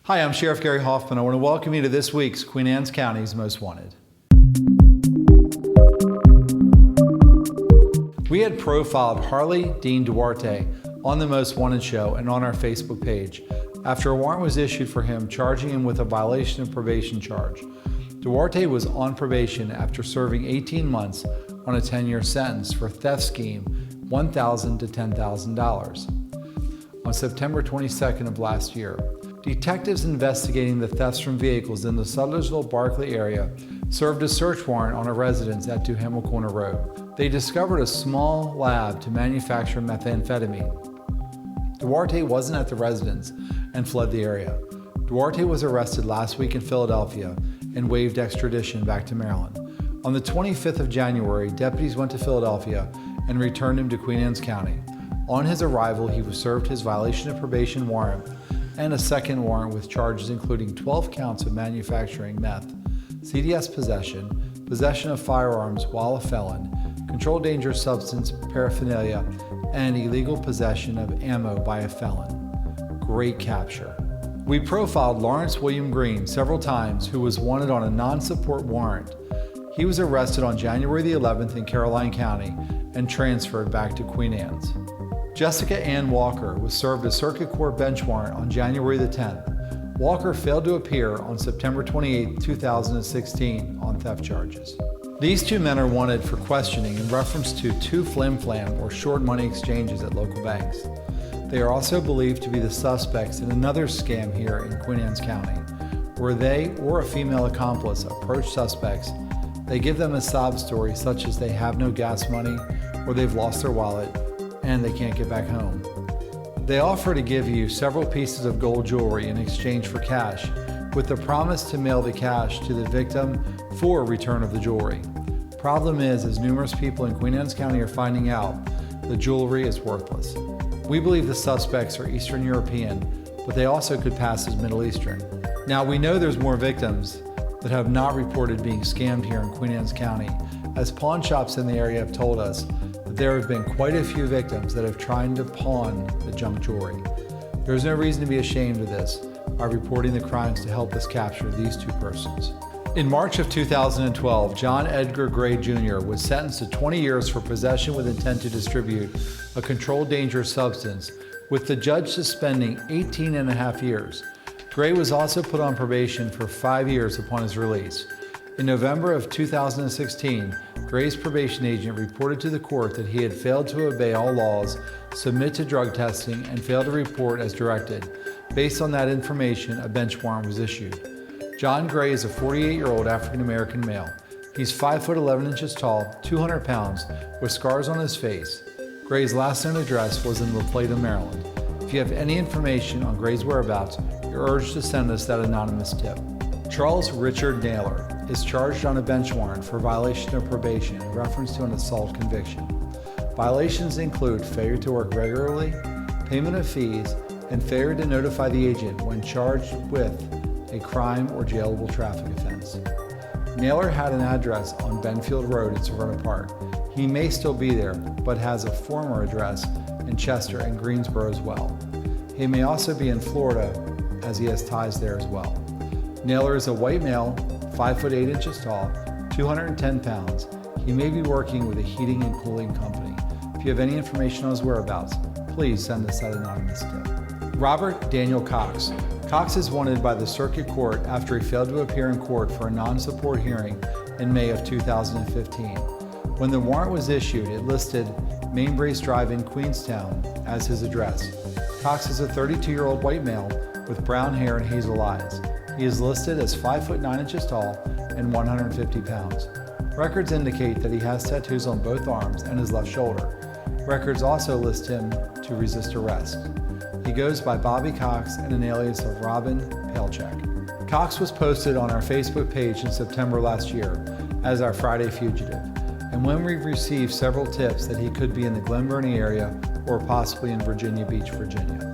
Hi, I'm Sheriff Gary Hoffman. I want to welcome you to this week's Queen Anne's County's Most Wanted. We had profiled Harley Dean Duarte on the Most Wanted show and on our Facebook page after a warrant was issued for him charging him with a violation of probation charge. Duarte was on probation after serving 18 months on a 10-year sentence for theft scheme, $1,000 to $10,000. On September 22nd of last year, detectives investigating the thefts from vehicles in the Sudlersville Barclay area served a search warrant on a residence at Duhamel Corner Road. They discovered a small lab to manufacture methamphetamine. Duarte wasn't at the residence and fled the area. Duarte was arrested last week in Philadelphia and waived extradition back to Maryland. On the 25th of January, deputies went to Philadelphia and returned him to Queen Anne's County. On his arrival, he was served his violation of probation warrant and a second warrant with charges including 12 counts of manufacturing meth, CDS possession, possession of firearms while a felon, controlled dangerous substance paraphernalia, and illegal possession of ammo by a felon. Great capture. We profiled Lawrence William Green several times, who was wanted on a non-support warrant. He was arrested on January the 11th in Caroline County and transferred back to Queen Anne's. Jessica Ann Walker was served a circuit court bench warrant on January the 10th. Walker failed to appear on September 28, 2016 on theft charges. These two men are wanted for questioning in reference to two flim-flam or short money exchanges at local banks. They are also believed to be the suspects in another scam here in Queen Anne's County, where they or a female accomplice approach suspects. They give them a sob story such as they have no gas money or they've lost their wallet and they can't get back home. They offer to give you several pieces of gold jewelry in exchange for cash, with the promise to mail the cash to the victim for return of the jewelry. Problem is, as numerous people in Queen Anne's County are finding out, the jewelry is worthless. We believe the suspects are Eastern European, but they also could pass as Middle Eastern. Now, we know there's more victims that have not reported being scammed here in Queen Anne's County, as pawn shops in the area have told us that there have been quite a few victims that have tried to pawn the junk jewelry. There's no reason to be ashamed of this by reporting the crimes to help us capture these two persons. In March of 2012, John Edgar Gray Jr. was sentenced to 20 years for possession with intent to distribute a controlled dangerous substance, with the judge suspending 18.5 years. Gray was also put on probation for 5 years upon his release. In November of 2016, Gray's probation agent reported to the court that he had failed to obey all laws, submit to drug testing, and failed to report as directed. Based on that information, a bench warrant was issued. John Gray is a 48-year-old African-American male. He's 5 foot 11 inches tall, 200 pounds, with scars on his face. Gray's last known address was in LaPlata, Maryland. If you have any information on Gray's whereabouts, you're urged to send us that anonymous tip. Charles Richard Naylor is charged on a bench warrant for violation of probation in reference to an assault conviction. Violations include failure to work regularly, payment of fees, and failure to notify the agent when charged with a crime or jailable traffic offense. Naylor had an address on Benfield Road in Severna Park. He may still be there, but has a former address in Chester and Greensboro as well. He may also be in Florida, as he has ties there as well. Naylor is a white male, 5 foot 8 inches tall, 210 pounds. He may be working with a heating and cooling company. If you have any information on his whereabouts, please send us that anonymous tip. Robert Daniel Cox. Cox is wanted by the circuit court after he failed to appear in court for a non-support hearing in May of 2015. When the warrant was issued, it listed Mainbrace Drive in Queenstown as his address. Cox is a 32-year-old white male with brown hair and hazel eyes. He is listed as 5 foot 9 inches tall and 150 pounds. Records indicate that he has tattoos on both arms and his left shoulder. Records also list him to resist arrest. He goes by Bobby Cox and an alias of Robin Palechek. Cox was posted on our Facebook page in September last year as our Friday fugitive, and when we received several tips that he could be in the Glen Burnie area or possibly in Virginia Beach, Virginia.